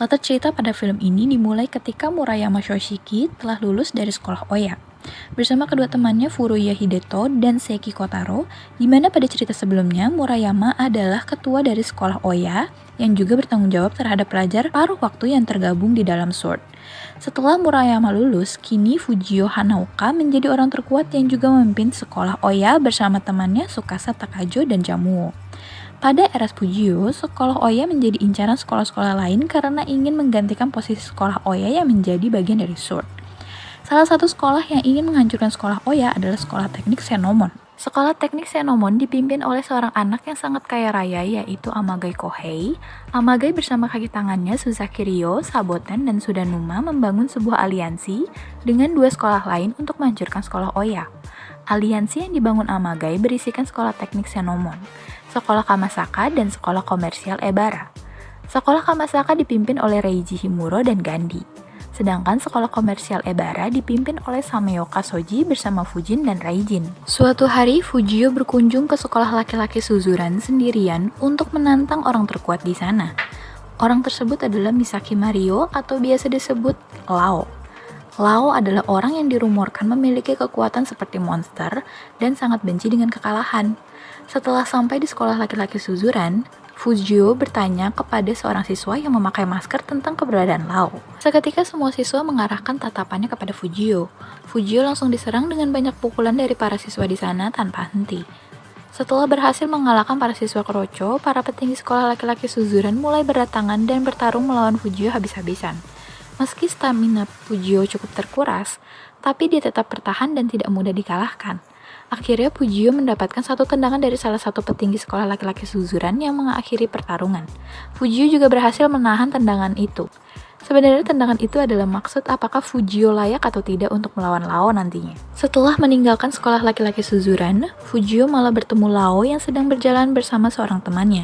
Latar cerita pada film ini dimulai ketika Murayama Shoshiki telah lulus dari sekolah Oya bersama kedua temannya Furuya Hideto dan Seki Kotaro, di mana pada cerita sebelumnya Murayama adalah ketua dari sekolah Oya yang juga bertanggung jawab terhadap pelajar paruh waktu yang tergabung di dalam Sword. Setelah Murayama lulus, kini Fujio Hanaoka menjadi orang terkuat yang juga memimpin sekolah Oya bersama temannya Tsukasa Takajo dan Jamuo. Pada era Fujio, sekolah Oya menjadi incaran sekolah-sekolah lain karena ingin menggantikan posisi sekolah Oya yang menjadi bagian dari Sword. Salah satu sekolah yang ingin menghancurkan sekolah Oya adalah Sekolah Teknik Senomon. Sekolah Teknik Senomon dipimpin oleh seorang anak yang sangat kaya raya, yaitu Amagai Kohei. Amagai bersama kaki tangannya Suzaki Ryo, Saboten, dan Sudanuma membangun sebuah aliansi dengan dua sekolah lain untuk menghancurkan sekolah Oya. Aliansi yang dibangun Amagai berisikan Sekolah Teknik Senomon, Sekolah Kamasaka, dan Sekolah Komersial Ebara. Sekolah Kamasaka dipimpin oleh Reiji Himuro dan Gandhi. Sedangkan sekolah komersial Ebara dipimpin oleh Sameoka Soji bersama Fujin dan Raijin. Suatu hari, Fujio berkunjung ke sekolah laki-laki Suzuran sendirian untuk menantang orang terkuat di sana. Orang tersebut adalah Misaki Mario atau biasa disebut Lao. Lao adalah orang yang dirumorkan memiliki kekuatan seperti monster dan sangat benci dengan kekalahan. Setelah sampai di sekolah laki-laki Suzuran, Fujio bertanya kepada seorang siswa yang memakai masker tentang keberadaan Lao. Seketika semua siswa mengarahkan tatapannya kepada Fujio. Fujio langsung diserang dengan banyak pukulan dari para siswa di sana tanpa henti. Setelah berhasil mengalahkan para siswa Keroco, para petinggi sekolah laki-laki Suzuran mulai berdatangan dan bertarung melawan Fujio habis-habisan. Meski stamina Fujio cukup terkuras, tapi dia tetap bertahan dan tidak mudah dikalahkan. Akhirnya Fujio mendapatkan satu tendangan dari salah satu petinggi sekolah laki-laki Suzuran yang mengakhiri pertarungan. Fujio juga berhasil menahan tendangan itu. Sebenarnya tendangan itu adalah maksud apakah Fujio layak atau tidak untuk melawan Lao nantinya. Setelah meninggalkan sekolah laki-laki Suzuran, Fujio malah bertemu Lao yang sedang berjalan bersama seorang temannya.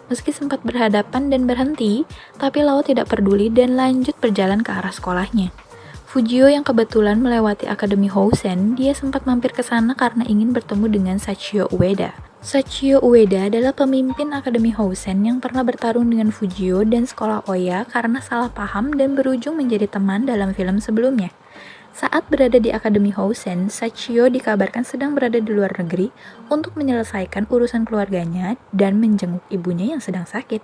Meski sempat berhadapan dan berhenti, tapi Lao tidak peduli dan lanjut berjalan ke arah sekolahnya. Fujio yang kebetulan melewati Akademi Housen, dia sempat mampir ke sana karena ingin bertemu dengan Sachio Ueda. Sachio Ueda adalah pemimpin Akademi Housen yang pernah bertarung dengan Fujio dan sekolah Oya karena salah paham dan berujung menjadi teman dalam film sebelumnya. Saat berada di Akademi Housen, Sachio dikabarkan sedang berada di luar negeri untuk menyelesaikan urusan keluarganya dan menjenguk ibunya yang sedang sakit.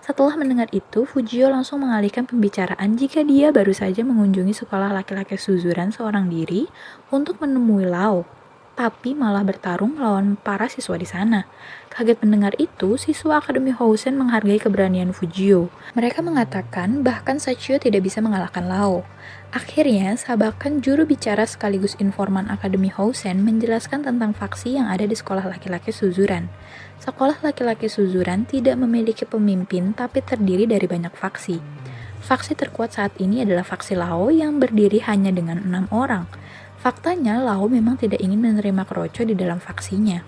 Setelah mendengar itu, Fujio langsung mengalihkan pembicaraan jika dia baru saja mengunjungi sekolah laki-laki Suzuran seorang diri untuk menemui Lao, tapi malah bertarung melawan para siswa di sana. Kaget mendengar itu, siswa Akademi Housen menghargai keberanian Fujio. Mereka mengatakan bahkan Sachio tidak bisa mengalahkan Lao. Akhirnya, Sabakan juru bicara sekaligus informan Akademi Housen menjelaskan tentang faksi yang ada di sekolah laki-laki Suzuran. Sekolah laki-laki Suzuran tidak memiliki pemimpin tapi terdiri dari banyak faksi. Faksi terkuat saat ini adalah faksi Lao yang berdiri hanya dengan 6 orang. Faktanya, Lao memang tidak ingin menerima Keroco di dalam faksinya.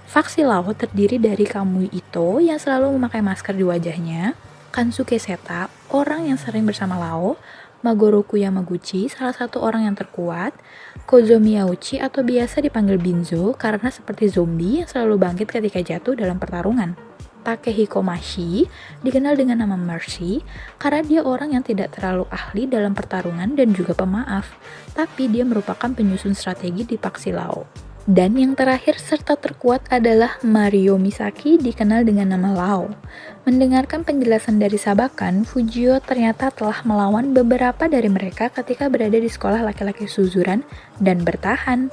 Faksi Lao terdiri dari Kamui Ito yang selalu memakai masker di wajahnya, Kansuke Seta, orang yang sering bersama Lao, Magoroku Yamaguchi, salah satu orang yang terkuat, Kozomi Yauchi atau biasa dipanggil Binzo karena seperti zombie yang selalu bangkit ketika jatuh dalam pertarungan. Takehiko Mashi dikenal dengan nama Mercy karena dia orang yang tidak terlalu ahli dalam pertarungan dan juga pemaaf, tapi dia merupakan penyusun strategi di faksi Lao. Dan yang terakhir serta terkuat adalah Mario Misaki dikenal dengan nama Lao. Mendengarkan penjelasan dari Sabakan, Fujio ternyata telah melawan beberapa dari mereka ketika berada di sekolah laki-laki Suzuran dan bertahan.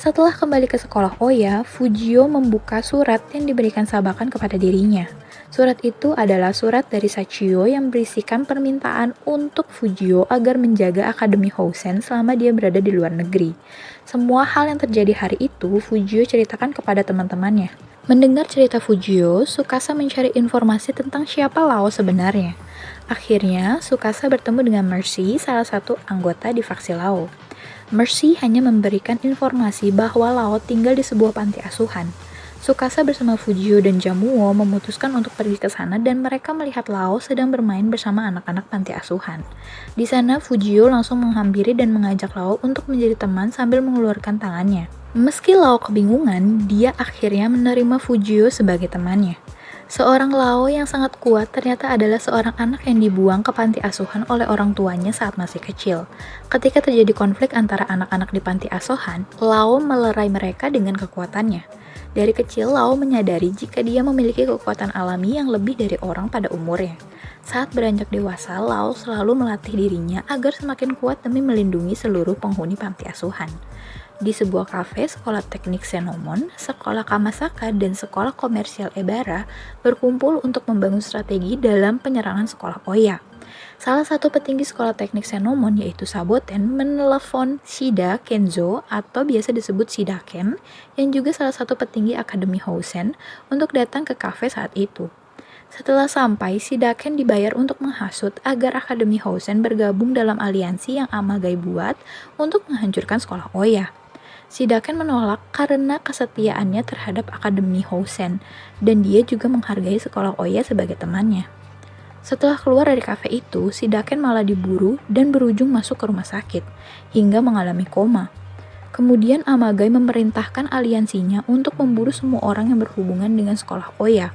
Setelah kembali ke sekolah Oya, Fujio membuka surat yang diberikan Sabakan kepada dirinya. Surat itu adalah surat dari Sachio yang berisikan permintaan untuk Fujio agar menjaga Akademi Housen selama dia berada di luar negeri. Semua hal yang terjadi hari itu, Fujio ceritakan kepada teman-temannya. Mendengar cerita Fujio, Tsukasa mencari informasi tentang siapa Lao sebenarnya. Akhirnya, Tsukasa bertemu dengan Mercy, salah satu anggota di faksi Lao. Mercy hanya memberikan informasi bahwa Lao tinggal di sebuah panti asuhan. Tsukasa bersama Fujio dan Jamuo memutuskan untuk pergi ke sana dan mereka melihat Lao sedang bermain bersama anak-anak panti asuhan. Di sana, Fujio langsung menghampiri dan mengajak Lao untuk menjadi teman sambil mengeluarkan tangannya. Meski Lao kebingungan, dia akhirnya menerima Fujio sebagai temannya. Seorang Lao yang sangat kuat ternyata adalah seorang anak yang dibuang ke panti asuhan oleh orang tuanya saat masih kecil. Ketika terjadi konflik antara anak-anak di panti asuhan, Lao melerai mereka dengan kekuatannya. Dari kecil, Lao menyadari jika dia memiliki kekuatan alami yang lebih dari orang pada umurnya. Saat beranjak dewasa, Lao selalu melatih dirinya agar semakin kuat demi melindungi seluruh penghuni panti asuhan. Di sebuah kafe, sekolah teknik Senomon, sekolah Kamasaka, dan sekolah komersial Ebara berkumpul untuk membangun strategi dalam penyerangan sekolah Oya. Salah satu petinggi sekolah teknik Senomon yaitu Saboten menelepon Shida Kenzo atau biasa disebut Shida Ken yang juga salah satu petinggi Akademi Housen untuk datang ke kafe saat itu. Setelah sampai, Shida Ken dibayar untuk menghasut agar Akademi Housen bergabung dalam aliansi yang Amagai buat untuk menghancurkan sekolah Oya. Shida Ken menolak karena kesetiaannya terhadap Akademi Housen dan dia juga menghargai sekolah Oya sebagai temannya. Setelah keluar dari kafe itu, Shida Ken malah diburu dan berujung masuk ke rumah sakit, hingga mengalami koma. Kemudian Amagai memerintahkan aliansinya untuk memburu semua orang yang berhubungan dengan sekolah Oya.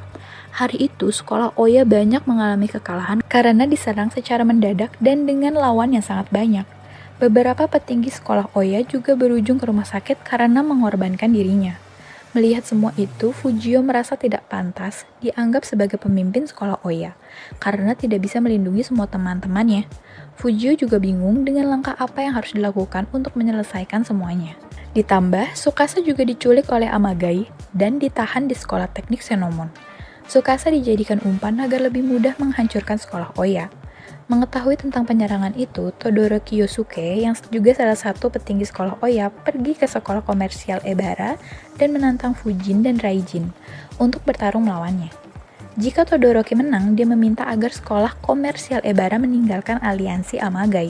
Hari itu, sekolah Oya banyak mengalami kekalahan karena diserang secara mendadak dan dengan lawan yang sangat banyak. Beberapa petinggi sekolah Oya juga berujung ke rumah sakit karena mengorbankan dirinya. Melihat semua itu, Fujio merasa tidak pantas dianggap sebagai pemimpin sekolah Oya karena tidak bisa melindungi semua teman-temannya. Fujio juga bingung dengan langkah apa yang harus dilakukan untuk menyelesaikan semuanya. Ditambah, Tsukasa juga diculik oleh Amagai dan ditahan di sekolah teknik Senomon. Tsukasa dijadikan umpan agar lebih mudah menghancurkan sekolah Oya. Mengetahui tentang penyerangan itu, Todoroki Yosuke yang juga salah satu petinggi sekolah Oya pergi ke sekolah komersial Ebara dan menantang Fujin dan Raijin untuk bertarung melawannya. Jika Todoroki menang, dia meminta agar sekolah komersial Ebara meninggalkan aliansi Amagai.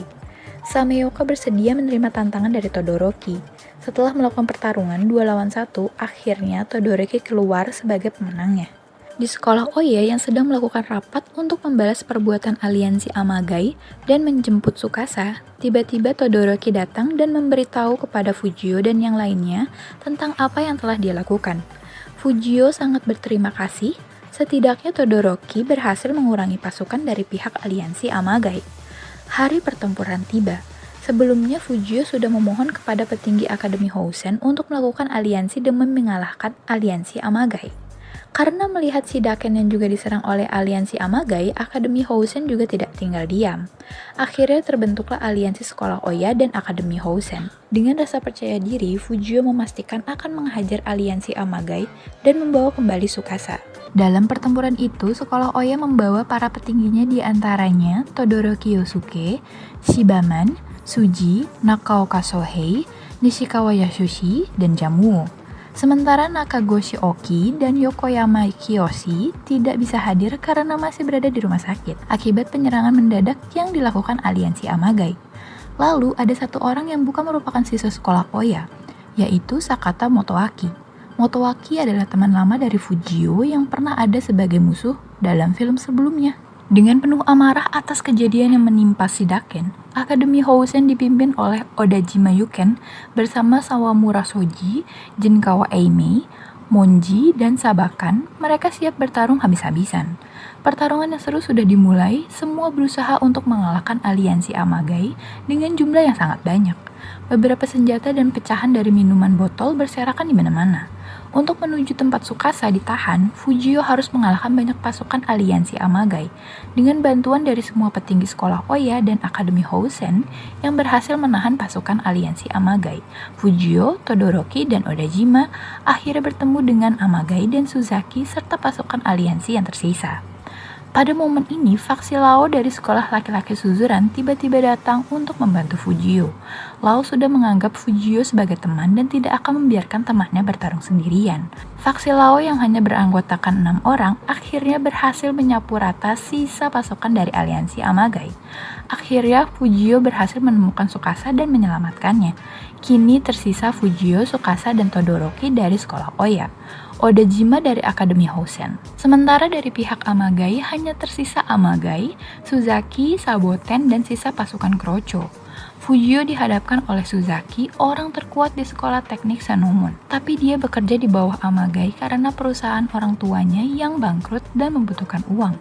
Sameoka bersedia menerima tantangan dari Todoroki. Setelah melakukan pertarungan 2 lawan 1, akhirnya Todoroki keluar sebagai pemenangnya. Di sekolah Oya yang sedang melakukan rapat untuk membalas perbuatan aliansi Amagai dan menjemput Tsukasa, tiba-tiba Todoroki datang dan memberitahu kepada Fujio dan yang lainnya tentang apa yang telah dia lakukan. Fujio sangat berterima kasih, setidaknya Todoroki berhasil mengurangi pasukan dari pihak aliansi Amagai. Hari pertempuran tiba. Sebelumnya Fujio sudah memohon kepada petinggi Akademi Housen untuk melakukan aliansi demi mengalahkan aliansi Amagai. Karena melihat Shida Ken yang juga diserang oleh aliansi Amagai, Akademi Housen juga tidak tinggal diam. Akhirnya terbentuklah aliansi sekolah Oya dan Akademi Housen. Dengan rasa percaya diri, Fujio memastikan akan menghajar aliansi Amagai dan membawa kembali Tsukasa. Dalam pertempuran itu, sekolah Oya membawa para petingginya di antaranya Todoroki Yosuke, Shibaman, Suji, Nakaoka Sohei, Nishikawa Yasushi, dan Jamuo. Sementara Nakagoshi Oki dan Yokoyama Kiyoshi tidak bisa hadir karena masih berada di rumah sakit akibat penyerangan mendadak yang dilakukan aliansi Amagai. Lalu ada satu orang yang bukan merupakan siswa sekolah Oya, yaitu Sakata Motoaki. Motoaki adalah teman lama dari Fujio yang pernah ada sebagai musuh dalam film sebelumnya. Dengan penuh amarah atas kejadian yang menimpa Shida Ken, Akademi Housen dipimpin oleh Odajima Yuken bersama Sawamura Shoji, Jinkawa Eimei, Monji, dan Sabakan. Mereka siap bertarung habis-habisan. Pertarungan yang seru sudah dimulai, semua berusaha untuk mengalahkan aliansi Amagai dengan jumlah yang sangat banyak. Beberapa senjata dan pecahan dari minuman botol berserakan di mana-mana. Untuk menuju tempat Tsukasa ditahan, Fujio harus mengalahkan banyak pasukan aliansi Amagai. Dengan bantuan dari semua petinggi sekolah Oya dan Akademi Housen yang berhasil menahan pasukan aliansi Amagai, Fujio, Todoroki, dan Odajima akhirnya bertemu dengan Amagai dan Suzaki serta pasukan aliansi yang tersisa. Pada momen ini, faksi Lao dari sekolah laki-laki Suzuran tiba-tiba datang untuk membantu Fujio. Lao sudah menganggap Fujio sebagai teman dan tidak akan membiarkan temannya bertarung sendirian. Faksi Lao yang hanya beranggotakan 6 orang akhirnya berhasil menyapu rata sisa pasukan dari aliansi Amagai. Akhirnya Fujio berhasil menemukan Tsukasa dan menyelamatkannya. Kini tersisa Fujio, Tsukasa, dan Todoroki dari sekolah Oya. Odajima dari Akademi Housen. Sementara dari pihak Amagai hanya tersisa Amagai, Suzaki, Saboten, dan sisa pasukan Krocho. Fujio dihadapkan oleh Suzaki, orang terkuat di sekolah teknik Sanomon. Tapi dia bekerja di bawah Amagai karena perusahaan orang tuanya yang bangkrut dan membutuhkan uang.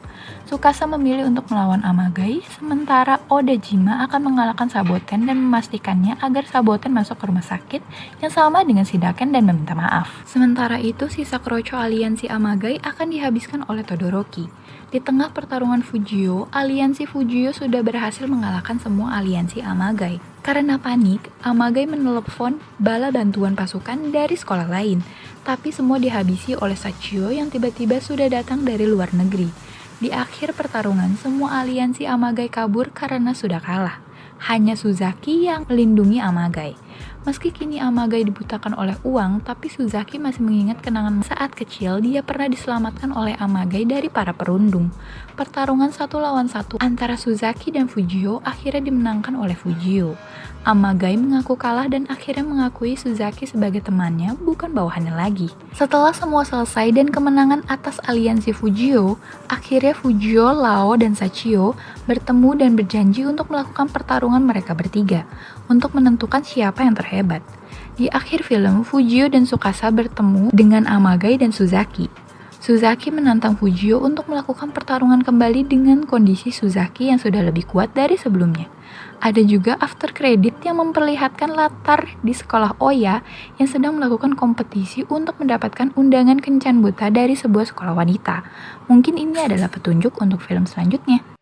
Tsukasa memilih untuk melawan Amagai, sementara Odajima akan mengalahkan Saboten dan memastikannya agar Saboten masuk ke rumah sakit yang sama dengan Shidaken dan meminta maaf. Sementara itu, sisa kroco aliansi Amagai akan dihabiskan oleh Todoroki. Di tengah pertarungan Fujio, aliansi Fujio sudah berhasil mengalahkan semua aliansi Amagai. Karena panik, Amagai menelepon bala bantuan pasukan dari sekolah lain, tapi semua dihabisi oleh Sachio yang tiba-tiba sudah datang dari luar negeri. Di akhir pertarungan, semua aliansi Amagai kabur karena sudah kalah. Hanya Suzaki yang melindungi Amagai. Meski kini Amagai dibutakan oleh uang, tapi Suzaki masih mengingat kenangan saat kecil dia pernah diselamatkan oleh Amagai dari para perundung. Pertarungan 1 lawan 1 antara Suzaki dan Fujio akhirnya dimenangkan oleh Fujio. Amagai mengaku kalah dan akhirnya mengakui Suzaki sebagai temannya, bukan bawahannya lagi. Setelah semua selesai dan kemenangan atas aliansi Fujio, akhirnya Fujio, Lao, dan Sachio bertemu dan berjanji untuk melakukan pertarungan mereka bertiga, untuk menentukan siapa yang terhebat. Di akhir film, Fujio dan Tsukasa bertemu dengan Amagai dan Suzaki. Suzaki menantang Fujio untuk melakukan pertarungan kembali dengan kondisi Suzaki yang sudah lebih kuat dari sebelumnya. Ada juga after credit yang memperlihatkan latar di sekolah Oya yang sedang melakukan kompetisi untuk mendapatkan undangan kencan buta dari sebuah sekolah wanita. Mungkin ini adalah petunjuk untuk film selanjutnya.